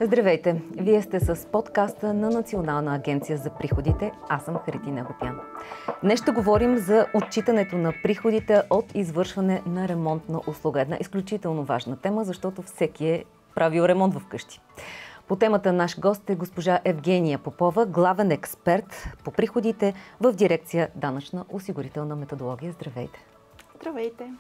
Здравейте! Вие сте с подкаста на Национална агенция за приходите. Аз съм Харитина Гопян. Днес ще говорим за отчитането на приходите от извършване на ремонтна услуга. Една изключително важна тема, защото всеки е правил ремонт вкъщи. По темата наш гост е госпожа Евгения Попова, главен експерт по приходите в дирекция Данъчна осигурителна методология. Здравейте! Здравейте!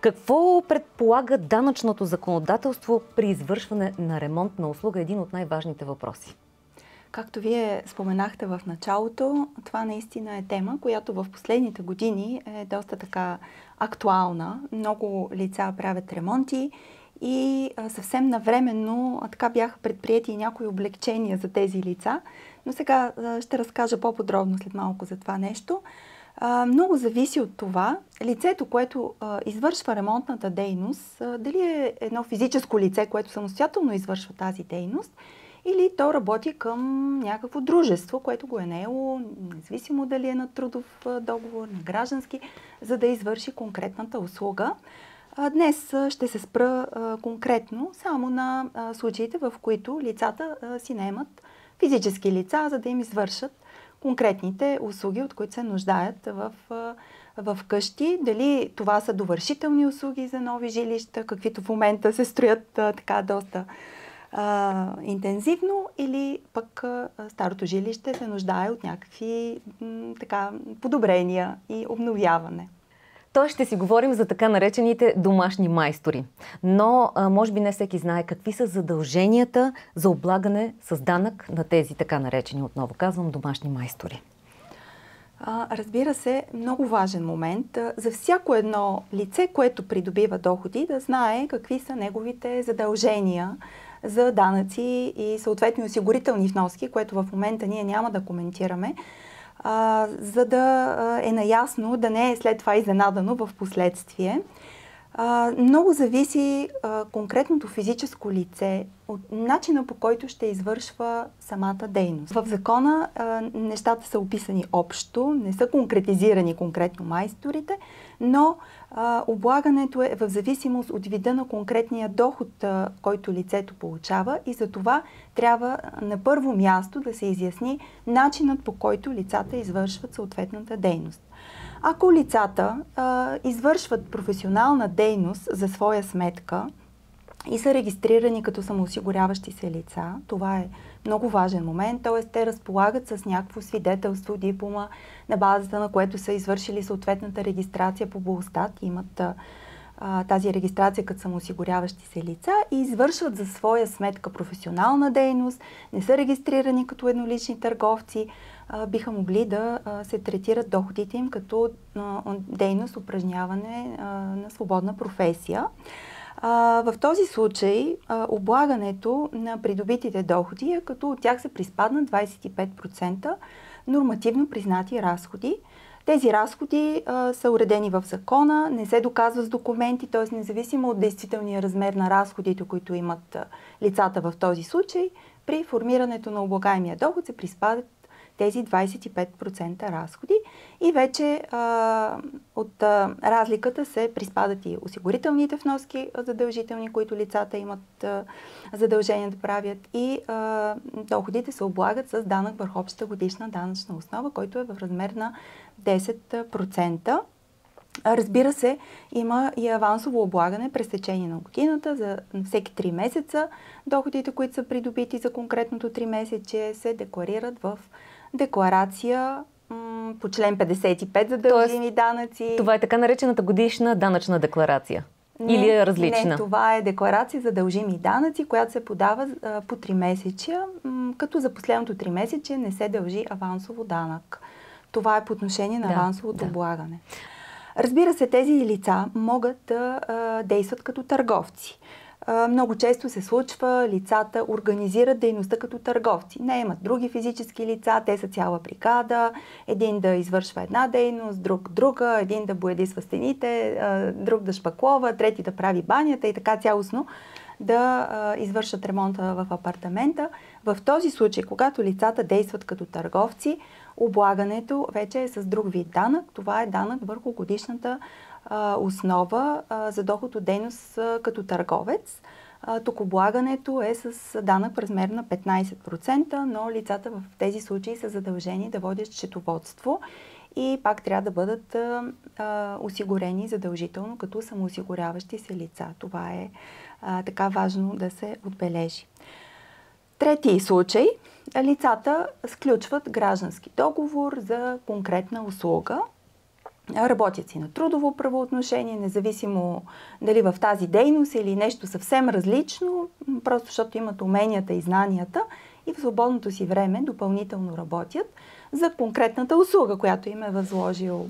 Какво предполага данъчното законодателство при извършване на ремонтна услуга? Един от най-важните въпроси. Както вие споменахте в началото, това наистина е тема, която в последните години е доста така актуална. Много лица правят ремонти и съвсем навременно така бяха предприети и някои облекчения за тези лица. Но сега ще разкажа по-подробно след малко за това нещо. Много зависи от това лицето, което извършва ремонтната дейност, дали е едно физическо лице, което самостоятелно извършва тази дейност, или то работи към някакво дружество, което го е наело, независимо дали е на трудов договор, на граждански, за да извърши конкретната услуга. Днес ще се спра конкретно само на случаите, в които лицата си наемат физически лица, за да им извършат конкретните услуги, от които се нуждаят в къщи. Дали това са довършителни услуги за нови жилища, каквито в момента се строят така доста интензивно, или пък старото жилище се нуждае от някакви така подобрения и обновяване. Той ще си говорим за така наречените домашни майстори. Но може би не всеки знае какви са задълженията за облагане с данък на тези така наречени, отново казвам, домашни майстори. Разбира се, много важен момент за всяко едно лице, което придобива доходи, да знае какви са неговите задължения за данъци и съответни осигурителни вноски, което в момента ние няма да коментираме, за да е наясно, да не е след това изненадано в последствие. Много зависи конкретното физическо лице от начина, по който ще извършва самата дейност. В закона нещата са описани общо, не са конкретизирани конкретно майсторите, но облагането е в зависимост от вида на конкретния доход, който лицето получава, и за това трябва на първо място да се изясни начинът, по който лицата извършват съответната дейност. Ако лицата извършват професионална дейност за своя сметка и са регистрирани като самоосигуряващи се лица, това е много важен момент, т.е. те разполагат с някакво свидетелство, диплома, на базата на което са извършили съответната регистрация по БУЛСТАТ, имат тази регистрация като самоосигуряващи се лица и извършват за своя сметка професионална дейност, не са регистрирани като еднолични търговци, биха могли да се третират доходите им като дейност, упражняване на свободна професия. В този случай облагането на придобитите доходи е като от тях се приспаднат 25% нормативно признати разходи. Тези разходи са уредени в закона, не се доказва с документи, т.е. независимо от действителния размер на разходите, които имат лицата в този случай, при формирането на облагаемия доход се приспадат тези 25% разходи и вече от разликата се приспадат и осигурителните вноски задължителни, които лицата имат задължение да правят, и доходите се облагат с данък върху общата годишна данъчна основа, който е в размер на 10%. Разбира се, има и авансово облагане през течение на годината. За всеки 3 месеца доходите, които са придобити за конкретното 3 месече, се декларират в декларация по член 55 за дължими данъци. Това е така наречената годишна данъчна декларация? Или е различна? Не, това е декларация за дължими данъци, която се подава по 3 месечия, като за последното 3 месече не се дължи авансово данък. Това е по отношение на авансовото облагане. Разбира се, тези лица могат да действат като търговци. Много често се случва, лицата организират дейността като търговци. Не имат други физически лица, те са цяла бригада, един да извършва една дейност, друг друга, един да боядисва стените, друг да шпаклова, трети да прави банята и така цялостно да извършат ремонта в апартамента. В този случай, когато лицата действат като търговци, облагането вече е с друг вид данък. Това е данък върху годишната основа за доход от дейност като търговец. Тук облагането е с данък в размер на 15%, но лицата в тези случаи са задължени да водят счетоводство и пак трябва да бъдат осигурени задължително като самоосигуряващи се лица. Това е така важно да се отбележи. Трети случай. Лицата сключват граждански договор за конкретна услуга. Работят си на трудово правоотношение, независимо дали в тази дейност или нещо съвсем различно, просто защото имат уменията и знанията и в свободното си време допълнително работят за конкретната услуга, която им е възложил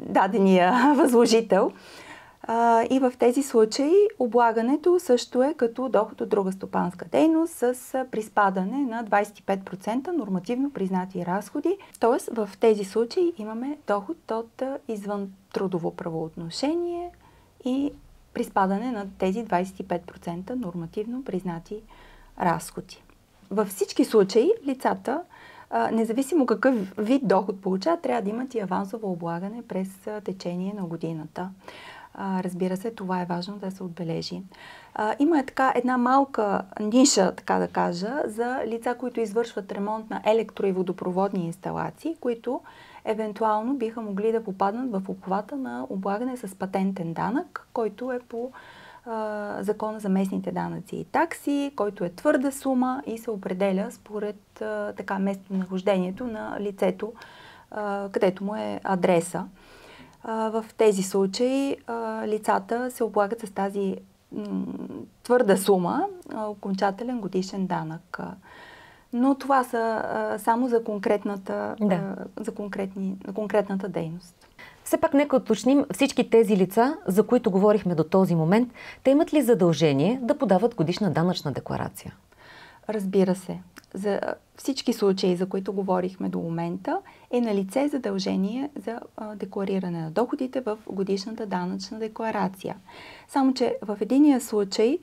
дадения възложител. И в тези случаи облагането също е като доход от друга стопанска дейност с приспадане на 25% нормативно признати разходи. Тоест в тези случаи имаме доход от извън трудово правоотношение и приспадане на тези 25% нормативно признати разходи. Във всички случаи лицата, независимо какъв вид доход получават, трябва да имат и авансово облагане през течение на годината. Разбира се, това е важно да се отбележи. Има една малка ниша, така да кажа, за лица, които извършват ремонт на електро- и водопроводни инсталации, които евентуално биха могли да попаднат в обхвата на облагане с патентен данък, който е по Закона за местните данъци и такси, който е твърда сума и се определя според местонахождението на лицето, където му е адреса. В тези случаи лицата се облагат с тази твърда сума, окончателен годишен данък. Но това са само за конкретната дейност. Все пак нека уточним, всички тези лица, за които говорихме до този момент, те имат ли задължение да подават годишна данъчна декларация? Разбира се. За всички случаи, за които говорихме до момента, е налице задължение за деклариране на доходите в годишната данъчна декларация. Само че в единия случай,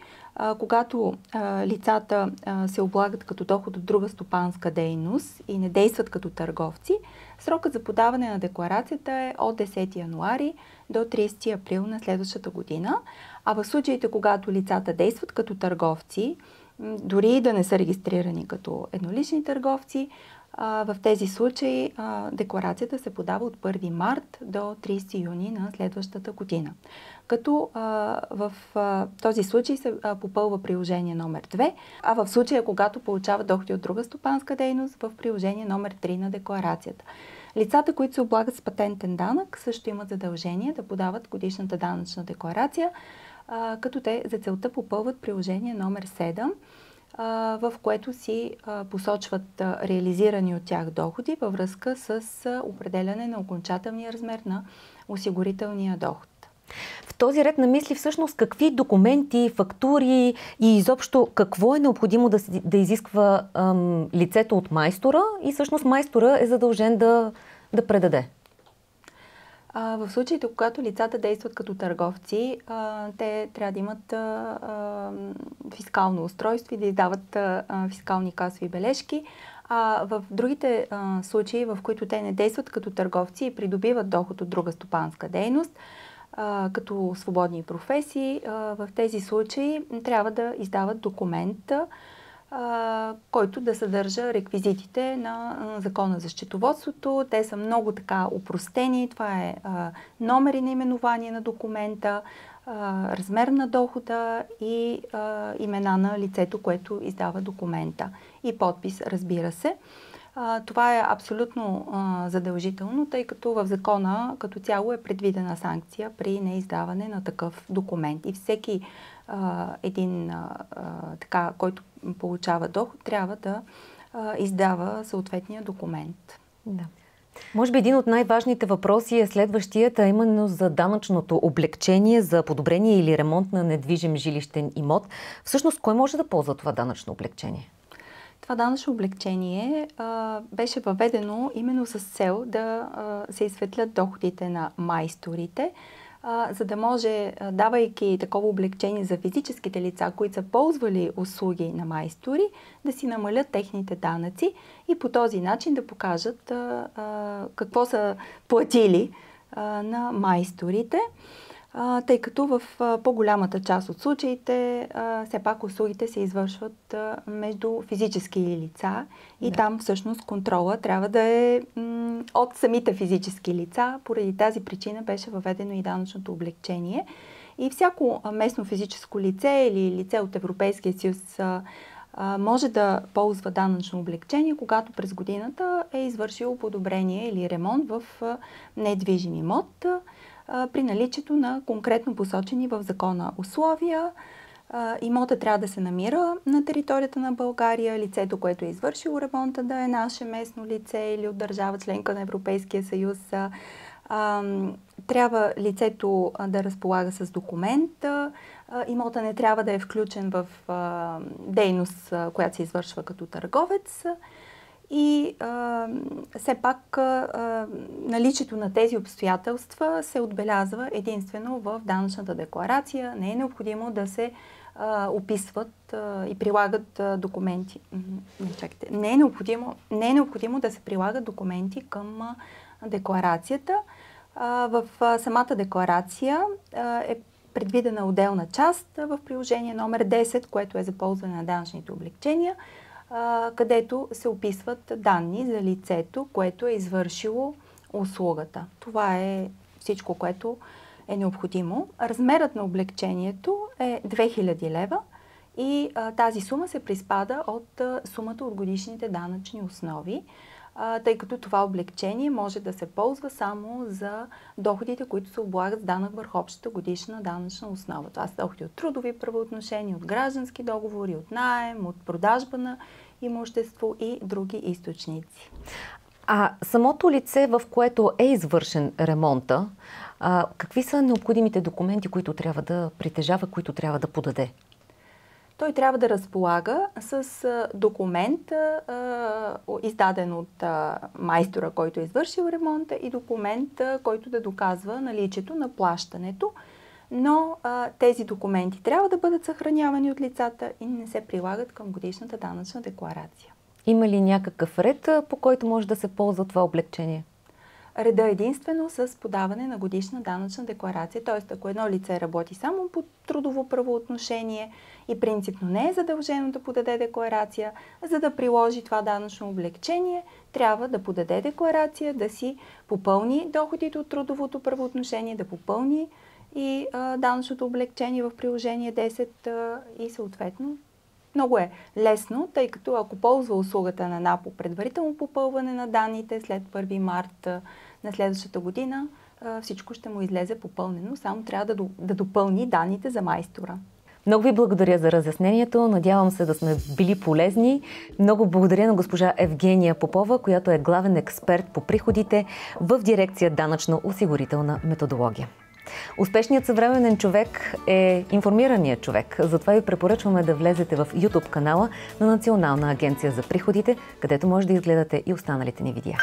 когато лицата се облагат като доход от друга стопанска дейност и не действат като търговци, срокът за подаване на декларацията е от 10 януари до 30 април на следващата година. А в случаите, когато лицата действат като търговци, дори да не са регистрирани като еднолични търговци, в тези случаи декларацията се подава от 1 март до 30 юни на следващата година. Като в този случай се попълва приложение номер 2, а в случая, когато получават доходи от друга стопанска дейност, в приложение номер 3 на декларацията. Лицата, които се облагат с патентен данък, също имат задължение да подават годишната данъчна декларация, като те за целта попълват приложение номер 7, в което си посочват реализирани от тях доходи във връзка с определяне на окончателния размер на осигурителния доход. В този ред на мисли всъщност какви документи, фактури и изобщо какво е необходимо да изисква лицето от майстора и всъщност майстора е задължен да предаде? В случаите, когато лицата действат като търговци, те трябва да имат фискално устройство и да издават фискални касови бележки. А в другите случаи, в които те не действат като търговци и придобиват доход от друга стопанска дейност, като свободни професии, в тези случаи трябва да издават документ, който да съдържа реквизитите на Закона за счетоводството. Те са много така опростени. Това е номер и наименование на документа, размер на дохода и имена на лицето, което издава документа. И подпис, разбира се. Това е абсолютно задължително, тъй като в закона като цяло е предвидена санкция при неиздаване на такъв документ. И всеки един, който получава доход, трябва да издава съответния документ. Да. Може би един от най-важните въпроси е следващият, а именно за данъчното облекчение за подобрение или ремонт на недвижим жилищен имот. Всъщност, кой може да ползва това данъчно облекчение? Това данъчно облекчение беше въведено именно с цел да се изсветлят доходите на майсторите, за да може, давайки такова облекчение за физическите лица, които са ползвали услуги на майстори, да си намалят техните данъци и по този начин да покажат какво са платили на майсторите. тъй като в по-голямата част от случаите все пак услугите се извършват между физически лица и там всъщност контрола трябва да е от самите физически лица. Поради тази причина беше въведено и данъчното облекчение. И всяко местно физическо лице или лице от Европейския съюз може да ползва данъчно облекчение, когато през годината е извършило подобрение или ремонт в недвижим имот, при наличието на конкретно посочени в закона условия. Имотът трябва да се намира на територията на България, лицето, което е извършило ремонта, да е наше местно лице или от държава членка на Европейския съюз. Трябва лицето да разполага с документ. Имотът не трябва да е включен в дейност, която се извършва като търговец. И все пак наличието на тези обстоятелства се отбелязва единствено в данъчната декларация. Не е необходимо да се описват и прилагат документи. Не е необходимо да се прилагат документи към декларацията. В самата декларация е предвидена отделна част в приложение номер 10, което е за ползване на данъчните облекчения, където се описват данни за лицето, което е извършило услугата. Това е всичко, което е необходимо. Размерът на облекчението е 2000 лева и тази сума се приспада от сумата от годишните данъчни основи, тъй като това облекчение може да се ползва само за доходите, които се облагат с данък върху общата годишна данъчна основа. Това са доходи от трудови правоотношения, от граждански договори, от наем, от продажба на имущество и други източници. А самото лице, в което е извършен ремонта, какви са необходимите документи, които трябва да притежава, които трябва да подаде? Той трябва да разполага с документ, издаден от майстора, който е извършил ремонта, и документ, който да доказва наличието на плащането. Но тези документи трябва да бъдат съхранявани от лицата и не се прилагат към годишната данъчна декларация. Има ли някакъв ред, по който може да се ползва това облекчение? Реда единствено с подаване на годишна данъчна декларация. Т.е. ако едно лице работи само по трудово правоотношение и принципно не е задължено да подаде декларация, за да приложи това данъчно облекчение, трябва да подаде декларация, да си попълни доходите от трудовото правоотношение, да попълни и данъчното облекчение в приложение 10 и съответно много е лесно, тъй като ако ползва услугата на НАП по предварително попълване на данните след 1 март на следващата година, всичко ще му излезе попълнено, само трябва да допълни данните за майстора. Много ви благодаря за разяснението. Надявам се да сме били полезни. Много благодаря на госпожа Евгения Попова, която е главен експерт по приходите в дирекция Данъчно-осигурителна методология. Успешният съвременен човек е информираният човек. Затова ви препоръчваме да влезете в YouTube канала на Национална агенция за приходите, където може да изгледате и останалите ни видеа.